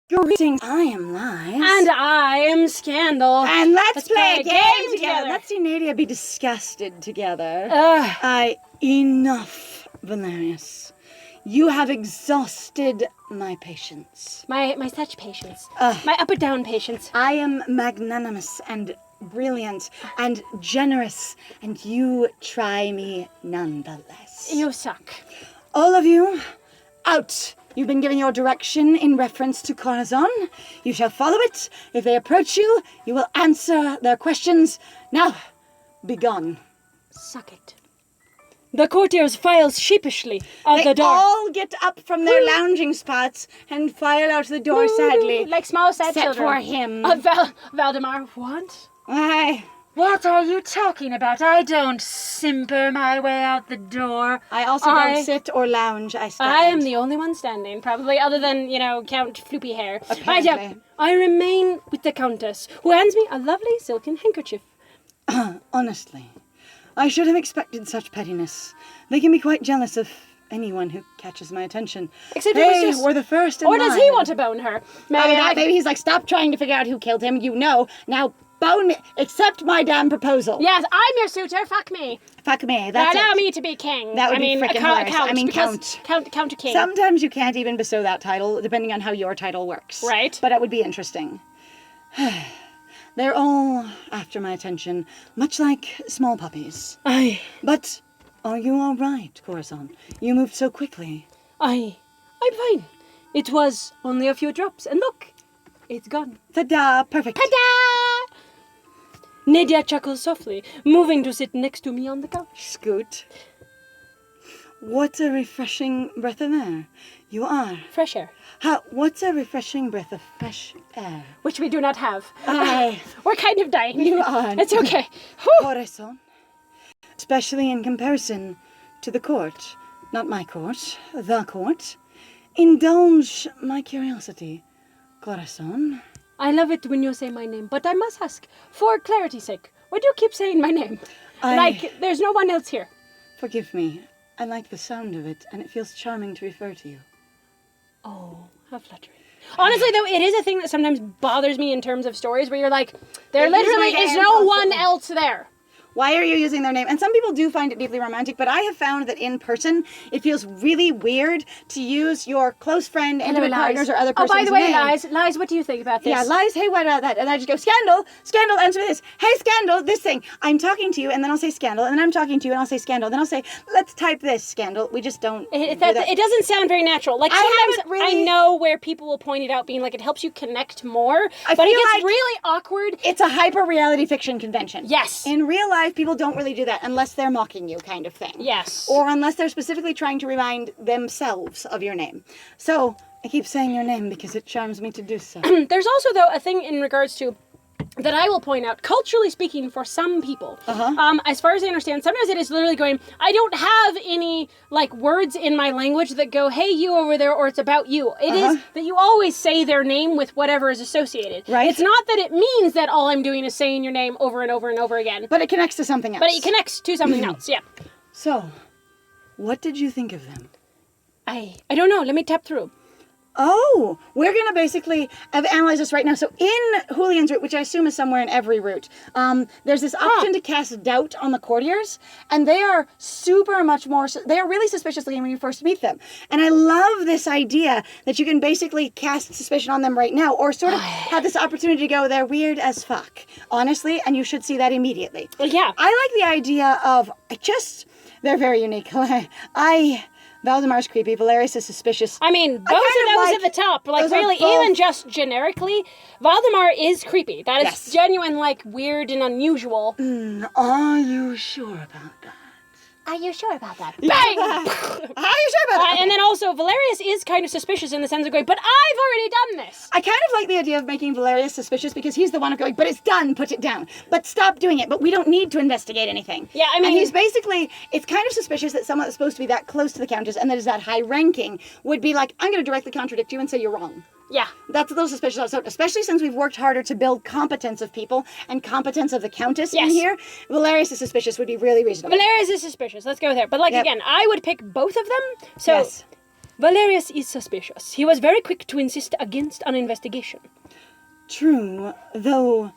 Greetings, I am Lies. And I am Scandal. And let's play a game together. Let's see Nadia be disgusted together. Enough, Valerius. You have exhausted my patience. My such patience. My up and down patience. I am magnanimous and brilliant and generous, and you try me nonetheless. You suck. All of you, out. You've been given your direction in reference to Corazón. You shall follow it. If they approach you, you will answer their questions. Now, be gone. Suck it. The courtiers file sheepishly out the door. They all get up from their lounging spots and file out the door sadly. Like small sad Except children. for him. Valdemar, what? Aye. What are you talking about? I don't simper my way out the door. I also don't sit or lounge, I stand. I am the only one standing, probably, other than, Count Floopy Hair. Apparently. I remain with the Countess, who hands me a lovely silken handkerchief. Honestly, I should have expected such pettiness. They can be quite jealous of anyone who catches my attention. Except it was just... we're the first in Or line. does he want to bone her? Maybe he's like, stop trying to figure out who killed him. You know. Now, bone me. Accept my damn proposal. Yes, I'm your suitor. Fuck me. Fuck me. That's Allow it. me to be king. That would be frickin' hilarious. Count. Count to king. Sometimes you can't even bestow that title, depending on how your title works. Right. But it would be interesting. They're all after my attention, much like small puppies. Aye. But are you all right, Corazón? You moved so quickly. I'm fine. It was only a few drops, and look, it's gone. Ta-da! Perfect. Ta-da! Nadia chuckles softly, moving to sit next to me on the couch. Scoot. What a refreshing breath of air. You are. Fresh air. What's a refreshing breath of fresh air? Which we do not have. Aye. We're kind of dying. You are. It's okay. Corazón. Especially in comparison to the court. Not my court. The court. Indulge my curiosity. Corazón. I love it when you say my name, but I must ask, for clarity's sake, why do you keep saying my name? Like, there's no one else here. Forgive me. I like the sound of it, and it feels charming to refer to you. Oh, how flattering. Honestly, though, it is a thing that sometimes bothers me in terms of stories where you're like, there literally is no one else there. Why are you using their name? And some people do find it deeply romantic, but I have found that in person, it feels really weird to use your close friend, intimate partners, or other person's name. Oh, by the way, Lies, what do you think about this? Yeah, Lies, hey, what about that? And I just go, Scandal, answer this. Hey, Scandal, this thing. I'm talking to you, and then I'll say Scandal, and then I'm talking to you, and I'll say Scandal. Then I'll say, let's type this, Scandal. We just don't do that. It doesn't sound very natural. Like, sometimes I know where people will point it out, being like, it helps you connect more, but it gets really awkward. It's a hyper-reality fiction convention. Yes. In real life, people don't really do that unless they're mocking you, kind of thing. Yes. Or unless they're specifically trying to remind themselves of your name. So, I keep saying your name because it charms me to do so. There's also, though, a thing in regards to that I will point out, culturally speaking, for some people, as far as I understand, sometimes it is literally going, I don't have any, words in my language that go, hey, you over there, or it's about you. It is that you always say their name with whatever is associated. Right. It's not that it means that all I'm doing is saying your name over and over and over again. But it connects to something else. But it connects to something else, yeah. So, what did you think of them? I don't know. Let me tap through. Oh, we're going to basically analyze this right now. So in Julian's route, which I assume is somewhere in every route, there's this option to cast doubt on the courtiers, and they are super much more, they are really suspicious looking when you first meet them. And I love this idea that you can basically cast suspicion on them right now, or sort of have this opportunity to go, they're weird as fuck, honestly, and you should see that immediately. Yeah. I like the idea of they're very unique. Valdemar's creepy. Valerius is suspicious. I mean, both of those at the top. Like, really, even just generically, Valdemar is creepy. That is genuine, weird and unusual. Are you sure about that? Are you sure about that? Bang! Are you sure about that? Okay. And then also, Valerius is kind of suspicious in the sense of going, but I've already done this. I kind of like the idea of making Valerius suspicious because he's the one of going, but it's done, put it down. But stop doing it, but we don't need to investigate anything. Yeah, I mean... And he's basically, it's kind of suspicious that someone that's supposed to be that close to the Countess and that is that high ranking would be like, I'm going to directly contradict you and say you're wrong. Yeah. That's a little suspicious. So, especially since we've worked harder to build competence of people and competence of the Countess in here, Valerius is suspicious would be really reasonable. Valerius is suspicious. Let's go there. But again, I would pick both of them. So Valerius is suspicious. He was very quick to insist against an investigation. True, though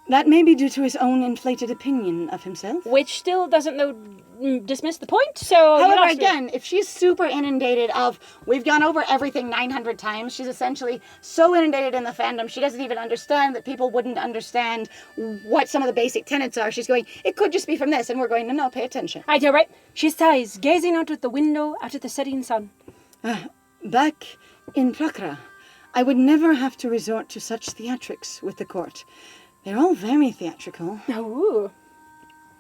that may be due to his own inflated opinion of himself. Which still doesn't dismiss the point, so... However, again, if she's super inundated of, we've gone over everything 900 times, she's essentially so inundated in the fandom, she doesn't even understand that people wouldn't understand what some of the basic tenets are. She's going, it could just be from this, and we're going, no, pay attention. You're right. She sighs, gazing out at the window, out at the setting sun. Back in Prakra, I would never have to resort to such theatrics with the court. They're all very theatrical. Ooh.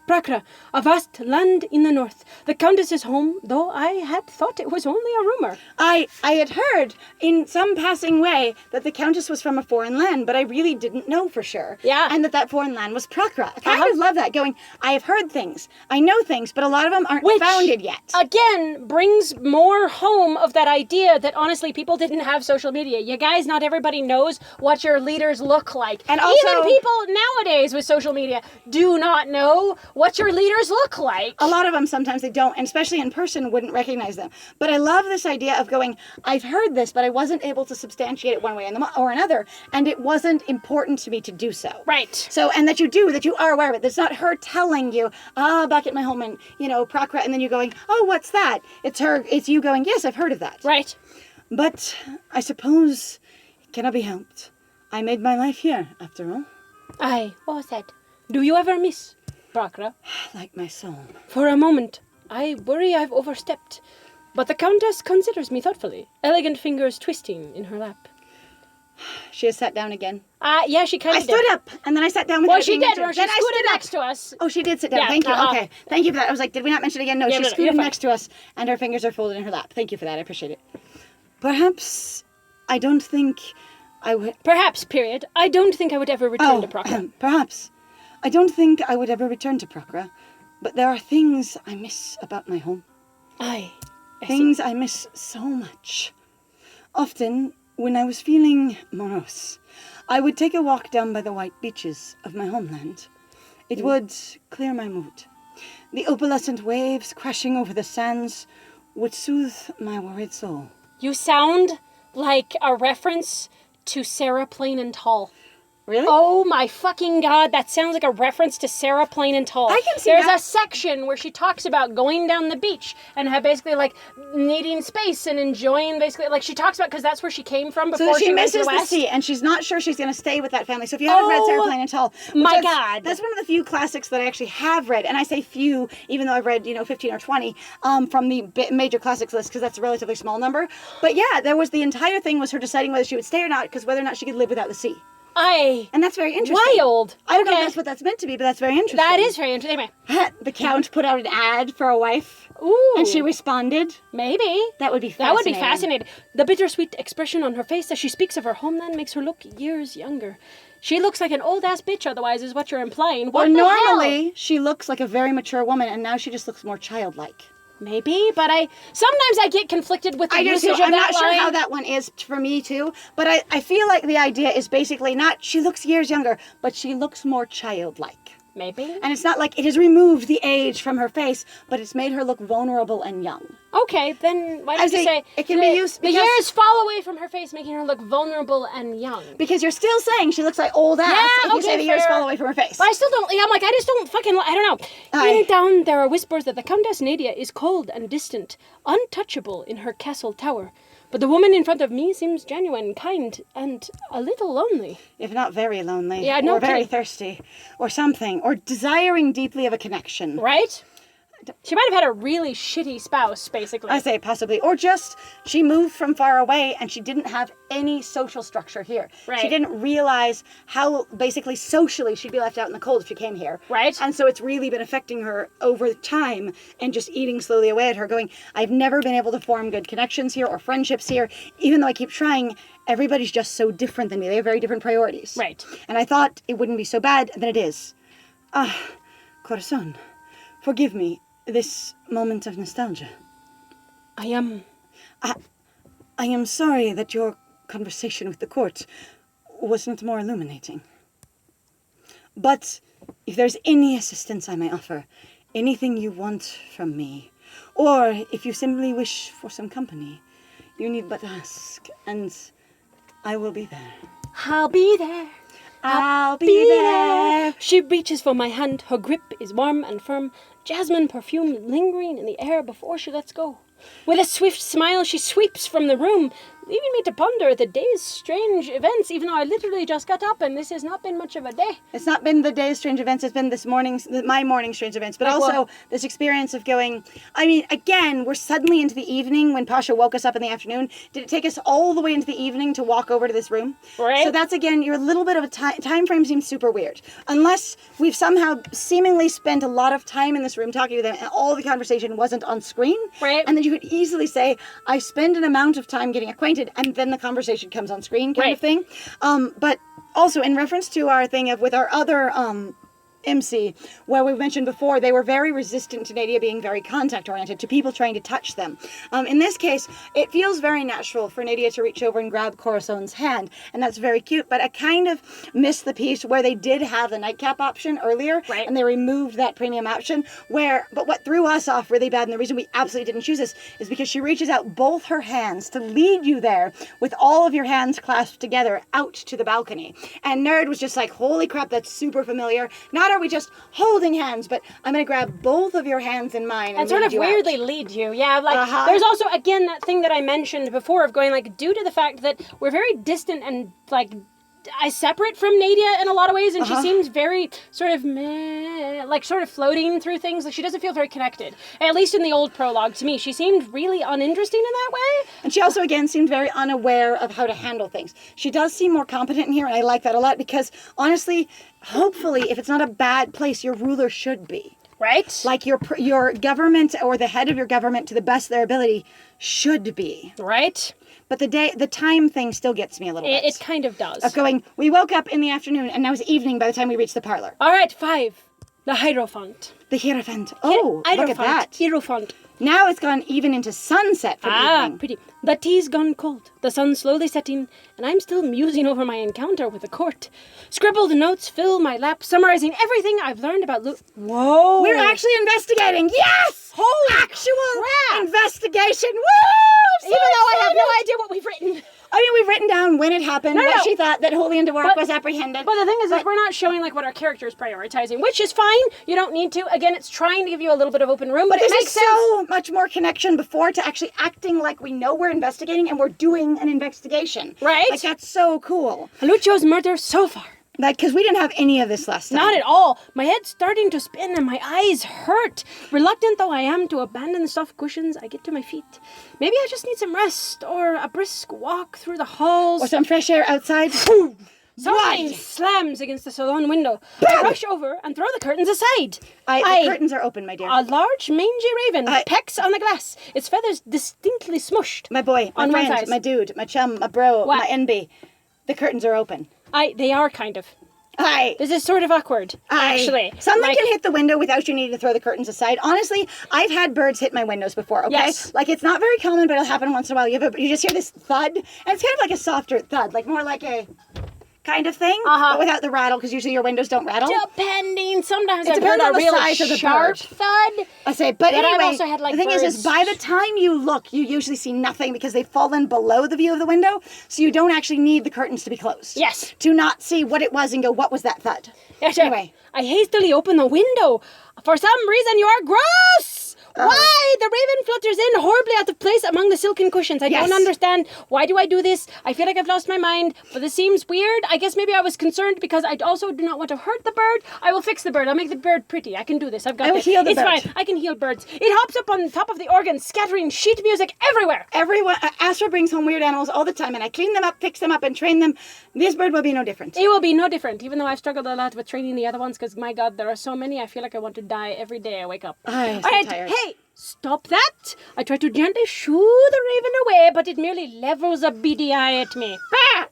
Prakra, a vast land in the north. The Countess's home, though I had thought it was only a rumor. I had heard in some passing way that the Countess was from a foreign land, but I really didn't know for sure. Yeah. And that foreign land was Prakra. I kind of love that, going, I have heard things, I know things, but a lot of them aren't founded yet. Again, brings more home of that idea that honestly people didn't have social media. You guys, not everybody knows what your leaders look like. And also, even people nowadays with social media do not know what your leaders look like. A lot of them sometimes they don't, and especially in person wouldn't recognize them. But I love this idea of going, I've heard this, but I wasn't able to substantiate it one way or another, and it wasn't important to me to do so. Right. So, and that you are aware of it. It's not her telling you, back at my home in, Prakra, and then you going, oh, what's that? It's you going, yes, I've heard of that. Right. But I suppose it cannot be helped. I made my life here, after all. Aye, what was that? Do you ever miss Prakra? Like my soul. For a moment, I worry I've overstepped. But the Countess considers me thoughtfully, elegant fingers twisting in her lap. She has sat down again. Yeah, she kind of did. I stood up, and then I sat down with her. Well, she did, or she scooted next to us. Oh, she did sit down. Yeah, Thank you. uh-huh. Okay. Thank you for that. I was like, did we not mention it again? No, Yeah, she no, scooted you're fine. next to us, and her fingers are folded in her lap. Thank you for that. I appreciate it. Perhaps I don't think I would... Perhaps, period. I don't think I would ever return to Prakra. Perhaps. I don't think I would ever return to Prakra, but there are things I miss about my home. Aye. Things I miss so much. Often, when I was feeling morose, I would take a walk down by the white beaches of my homeland. It would clear my mood. The opalescent waves crashing over the sands would soothe my worried soul. You sound like a reference to Sarah Plain and Tall. Really? Oh my fucking god, that sounds like a reference to Sarah Plain and Tall. I can see There's that. a section where she talks about going down the beach and have basically like needing space and enjoying basically, like she talks about, because that's where she came from before So she went to misses the the West. sea, and she's not sure she's going to stay with that family. So if you haven't read Sarah Plain and Tall, my God. that's one of the few classics that I actually have read, and I say few, even though I've read 15 or 20 from the major classics list, because that's a relatively small number. But yeah, there was the entire thing was her deciding whether she would stay or not, because whether or not she could live without the sea. And that's very interesting. Wild. I don't know if that's what that's meant to be, but that's very interesting. That is very interesting. Anyway. The Count put out an ad for a wife. Ooh. And she responded. Maybe. That would be fascinating. That would be fascinating. The bittersweet expression on her face as she speaks of her homeland makes her look years younger. She looks like an old-ass bitch, otherwise, is what you're implying. What the normally, hell? she looks like a very mature woman, and now she just looks more childlike. Maybe, but sometimes I get conflicted with the usage of that I'm not sure line. how that one is for me, too. But I feel like the idea is basically not she looks years younger, but she looks more childlike. Maybe. And it's not like it has removed the age from her face, but it's made her look vulnerable and young. Okay, then why don't you say it can be used the because years fall away from her face, making her look vulnerable and young. Because you're still saying she looks like old ass if you say the years fall away from her face. But I still don't. I'm like, I just don't fucking. I don't know. Leaning down, there are whispers that the Countess Nadia is cold and distant, untouchable in her castle tower. But the woman in front of me seems genuine, kind, and a little lonely. If not very lonely. Yeah, no or very kidding. thirsty. Or something. Or desiring deeply of a connection. Right? She might have had a really shitty spouse, basically. I say possibly. Or just, she moved from far away and she didn't have any social structure here. Right. She didn't realize how, basically, socially she'd be left out in the cold if she came here. Right. And so it's really been affecting her over time and just eating slowly away at her, going, I've never been able to form good connections here or friendships here, even though I keep trying. Everybody's just so different than me. They have very different priorities. Right. And I thought it wouldn't be so bad, and then it is. Corazón, forgive me this moment of nostalgia. I am sorry that your conversation with the court wasn't more illuminating. But if there's any assistance I may offer, anything you want from me, or if you simply wish for some company, You need but ask, and I will be there. I'll be there. I'll be there. She reaches for my hand. Her grip is warm and firm. Jasmine perfume lingering in the air before she lets go. With a swift smile, she sweeps from the room, leaving me to ponder the day's strange events, even though I literally just got up and this has not been much of a day. It's not been the day's strange events, it's been my morning strange events, but Like also what? this experience of going, I mean, again, we're suddenly into the evening when Pasha woke us up in the afternoon. Did it take us all the way into the evening to walk over to this room? Right. So that's, again, you're a little bit of a time frame seems super weird. Unless we've somehow seemingly spent a lot of time in this room talking to them and all the conversation wasn't on screen. Right. And then you could easily say, I spend an amount of time getting acquainted and then the conversation comes on screen kind of thing. But also in reference to our thing of with our other MC, where we mentioned before, they were very resistant to Nadia being very contact-oriented, to people trying to touch them. In this case, it feels very natural for Nadia to reach over and grab Corazon's hand, and that's very cute, but I kind of missed the piece where they did have the nightcap option earlier, Right. and they removed that premium option, but what threw us off really bad, and the reason we absolutely didn't choose this, is because she reaches out both her hands to lead you there, with all of your hands clasped together, out to the balcony. And Nerd was just like, holy crap, that's super familiar. Not are we just holding hands, but I'm going to grab both of your hands in mine and sort lead of you weirdly out. lead you. Yeah, like Uh-huh. there's also again that thing that I mentioned before of going like due to the fact that we're very distant and like I separate from Nadia in a lot of ways, and she seems very sort of meh, like sort of floating through things. Like she doesn't feel very connected. At least in the old prologue to me, she seemed really uninteresting in that way. And she also, again, seemed very unaware of how to handle things. She does seem more competent in here, and I like that a lot because, honestly, hopefully, if it's not a bad place, your ruler should be. Right? Like your government or the head of your government, to the best of their ability, should be. Right? But the time thing still gets me a little bit. It kind of does. Of going, we woke up in the afternoon, and now it's evening by the time we reached the parlor. All right, 5. The Hierophant. The Hierophant. Oh, look at that. Hierophant. Now it's gone even into sunset for the evening. Pretty. The tea's gone cold, the sun slowly setting, and I'm still musing over my encounter with the court. Scribbled notes fill my lap, summarizing everything I've learned about Whoa! We're actually investigating. Yes! Holy actual crap! investigation. Woo! Even though I have no idea what we've written. I mean, we've written down when it happened, No. what she thought, that Holy and Dwarf was apprehended. But the thing is we're not showing like what our character is prioritizing, which is fine. You don't need to. Again, it's trying to give you a little bit of open room, but it There's makes sense. so much more connection before to actually acting like we know we're investigating and we're doing an investigation. Right? Like, that's so cool. Haluccio's murder so far. Like, because we didn't have any of this last time. Not at all. My head's starting to spin and my eyes hurt. Reluctant though I am to abandon the soft cushions, I get to my feet. Maybe I just need some rest or a brisk walk through the halls. Or some fresh air outside. Something slams against the salon window. I rush over and throw the curtains aside. The curtains are open, my dear. A large mangy raven pecks on the glass, its feathers distinctly smushed. My boy, my on one friend, side. my dude, my chum, my bro, What? my NB. The curtains are open. They are kind of. This is sort of awkward, actually. Something can hit the window without you needing to throw the curtains aside. Honestly, I've had birds hit my windows before, okay? Yes. Like, it's not very common, but it'll happen once in a while. You just hear this thud, and it's kind of like a softer thud, like more like a kind of thing, but without the rattle, because usually your windows don't rattle. Depending. Sometimes It I've heard depends on a the really size of the sharp bird. thud. I say, but I've anyway, also had, like, the thing is birds by the time you look, you usually see nothing because they've fallen below the view of the window, so you don't actually need the curtains to be closed. Yes. To not see what it was and go, what was that thud? Yes, Anyway. I hastily open the window. For some reason, you are gross! Why? The raven flutters in horribly out of place among the silken cushions. I don't understand. Why do I do this? I feel like I've lost my mind, but this seems weird. I guess maybe I was concerned because I also do not want to hurt the bird. I will fix the bird. I'll make the bird pretty. I can do this. I've got I will this. heal the It's bird. fine. I can heal birds. It hops up on top of the organ, scattering sheet music everywhere. Everyone, Astra brings home weird animals all the time, and I clean them up, fix them up, and train them. This bird will be no different. It will be no different, even though I've struggled a lot with training the other ones, because, my God, there are so many. I feel like I want to die every day I wake up. I'm so All right, tired. hey, stop that. I try to gently shoo the raven away, but it merely levels a beady eye at me. Bah!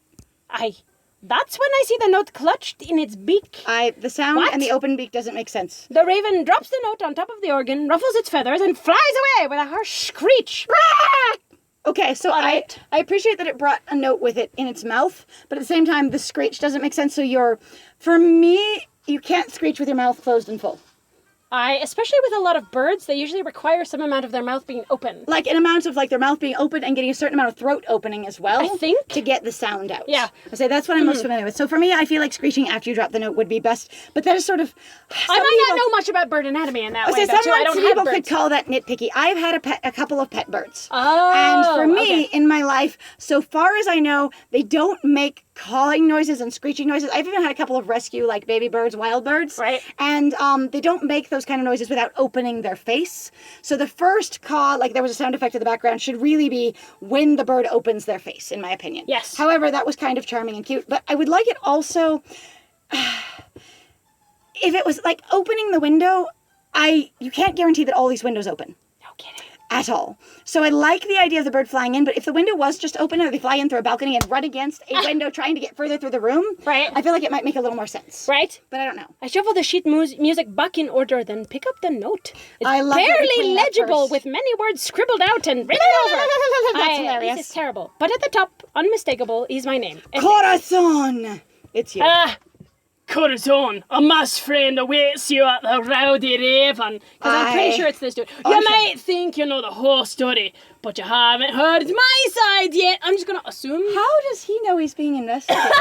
That's when I see the note clutched in its beak. The sound What? and the open beak doesn't make sense. The raven drops the note on top of the organ, ruffles its feathers, and flies away with a harsh screech. Okay, so right. I appreciate that it brought a note with it in its mouth, but at the same time, the screech doesn't make sense. So for me, you can't screech with your mouth closed and full. Especially with a lot of birds, they usually require some amount of their mouth being open. Like an amount of like their mouth being open and getting a certain amount of throat opening as well. I think. To get the sound out. Yeah. I say that's what I'm most familiar with. So for me, I feel like screeching after you drop the note would be best. But that is sort of. I might not know much about bird anatomy in that way. Some I don't people have could birds. call that nitpicky. I've had a couple of pet birds. Oh. And for me, okay. in my life, so far as I know, they don't make cawing noises and screeching noises. I've even had a couple of rescue, like baby birds, wild birds. Right. And they don't make those kind of noises without opening their face. So the first caw, like there was a sound effect in the background, should really be when the bird opens their face, in my opinion. Yes. However, that was kind of charming and cute. But I would like it also, if it was like opening the window, you can't guarantee that all these windows open. No kidding. At all. So I like the idea of the bird flying in, but if the window was just open or they fly in through a balcony and run against a window trying to get further through the room, Right. I feel like it might make a little more sense. Right? But I don't know. I shuffle the sheet music back in order, then pick up the note. It's I love that we barely clean up legible first. with many words scribbled out and written over. That's hilarious. This is terrible. But at the top, unmistakable, is my name. Corazón! It's you. Corazón, a mass friend awaits you at the Rowdy Raven. Because I'm pretty sure it's this dude. You Okay. might think you know the whole story, but you haven't heard my side yet. I'm just going to assume. How does he know he's being investigated?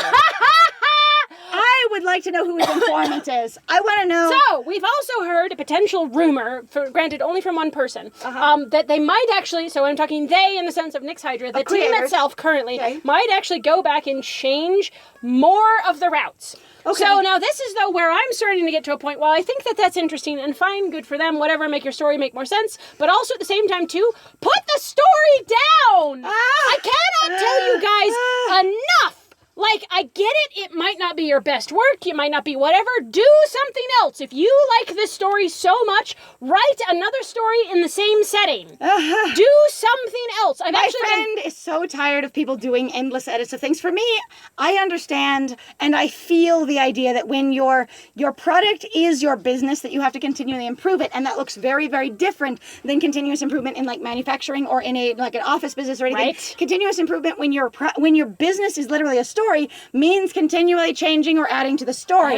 I would like to know who his informant is. I want to know. So, we've also heard a potential rumor, granted only from one person, that they might actually, so I'm talking they in the sense of Nyx Hydra, the team creators. itself currently, Okay. might actually go back and change more of the routes. Okay. So now this is though where I'm starting to get to a point, well, I think that that's interesting and fine, good for them, whatever, make your story make more sense, but also at the same time too, put the story down! I cannot tell you guys enough! Like, I get it, it might not be your best work, it might not be whatever, do something else. If you like this story so much, write another story in the same setting. Do something else. My friend is so tired of people doing endless edits of things. For me, I understand and I feel the idea that when your product is your business, that you have to continually improve it, and that looks very, very different than continuous improvement in like manufacturing or in an office business or anything. Right. Continuous improvement when your business is literally a story means continually changing or adding to the story.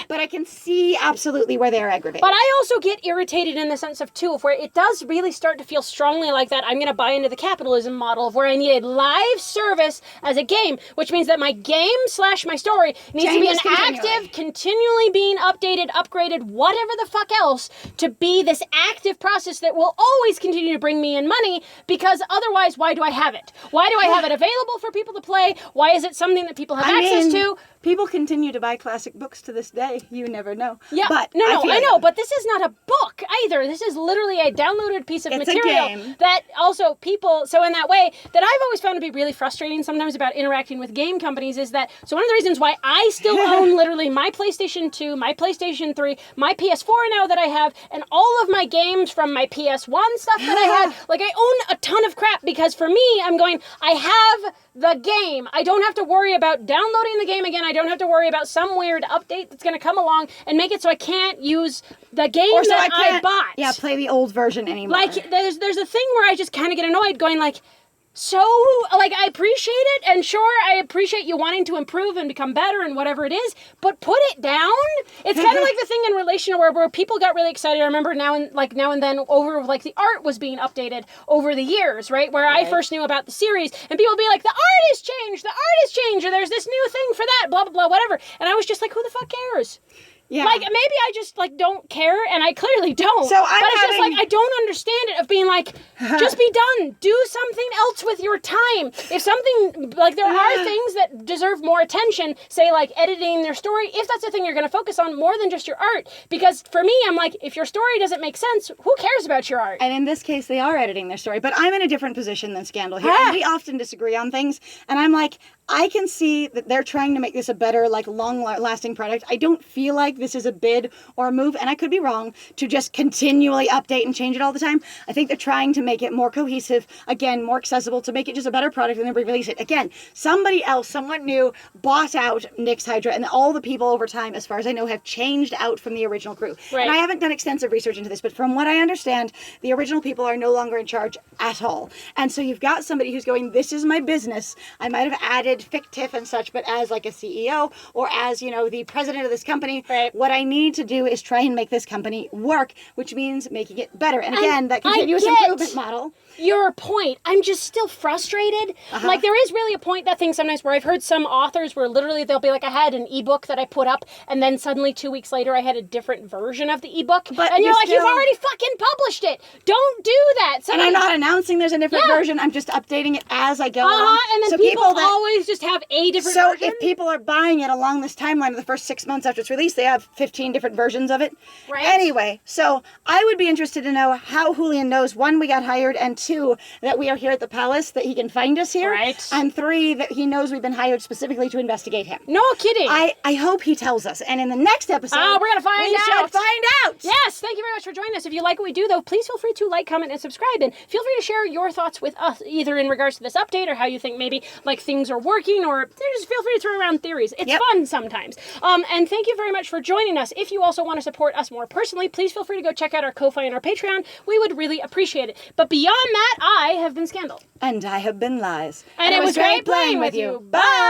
But I can see absolutely where they are aggravated. But I also get irritated in the sense of, too, of where it does really start to feel strongly like that. I'm going to buy into the capitalism model of where I need a live service as a game, which means that my game / my story needs to be an active, continually being updated, upgraded, whatever the fuck else, to be this active process that will always continue to bring me in money, because otherwise, why do I have it? Why do I have it available for people to play? Why is it something that people have access to? People continue to buy classic books to this day. You never know. Yeah, but I know, but this is not a book either. This is literally a downloaded piece of material a game. that also people, so in that way, that I've always found to be really frustrating sometimes about interacting with game companies is that, so one of the reasons why I still own literally my PlayStation 2, my PlayStation 3, my PS4 now that I have, and all of my games from my PS1 stuff that I had, like I own a ton of crap because for me, I'm going, I have the game. I don't have to worry about downloading the game again. I don't have to worry about some weird update that's going to come along and make it so I can't use the game or so that I can't, bought. Yeah, play the old version anymore. Like, there's a thing where I just kind of get annoyed going like, so, like, I appreciate it, and sure, I appreciate you wanting to improve and become better and whatever it is, but put it down. It's kind of like the thing in relation where people got really excited. I remember now and then over, like, the art was being updated over the years, right? Where I first knew about the series, and people would be like, the art has changed, or there's this new thing for that, blah, blah, blah, whatever. And I was just like, who the fuck cares? Yeah. Like, maybe I just, like, don't care, and I clearly don't. So but it's just, like, I don't understand it of being like, just be done. Do something else with your time. If something, like, there are things that deserve more attention, say, like, editing their story, if that's the thing you're going to focus on more than just your art. Because for me, I'm like, if your story doesn't make sense, who cares about your art? And in this case, they are editing their story. But I'm in a different position than Scandal here. And we often disagree on things. And I'm like, I can see that they're trying to make this a better, like, long-lasting product. I don't feel like this is a bid or a move, and I could be wrong, to just continually update and change it all the time. I think they're trying to make it more cohesive, again, more accessible, to make it just a better product and then re-release it. Again, somebody else, someone new, bought out Nyx Hydra, and all the people over time, as far as I know, have changed out from the original crew. Right. And I haven't done extensive research into this, but from what I understand, the original people are no longer in charge at all. And so you've got somebody who's going, this is my business. I might have added created fictive and such, but as like a CEO or as, the president of this company. Right. What I need to do is try and make this company work, which means making it better. And again, that continuous improvement model. Your point. I'm just still frustrated. Like, there is really a point, that thing sometimes where I've heard some authors where literally they'll be like, I had an ebook that I put up, and then suddenly 2 weeks later I had a different version of the ebook. But and you're like, still... you've already fucking published it. Don't do that. And I'm not announcing there's a different version. I'm just updating it as I go along. And then so people always just have a different version. So if people are buying it along this timeline of the first 6 months after it's released, they have 15 different versions of it. Right. Anyway, so I would be interested to know how Julian knows, 1, we got hired, and 2, that we are here at the palace, that he can find us here. Right. And 3, that he knows we've been hired specifically to investigate him. No kidding. I hope he tells us. And in the next episode, we're going to find out. We should find out. Yes, thank you very much for joining us. If you like what we do, though, please feel free to like, comment, and subscribe. And feel free to share your thoughts with us, either in regards to this update or how you think maybe like things are working, or just feel free to throw around theories. It's fun sometimes. And thank you very much for joining us. If you also want to support us more personally, please feel free to go check out our Ko-Fi and our Patreon. We would really appreciate it. But beyond that, I have been Scandal. And I have been Lies. And it was great playing with you. Bye!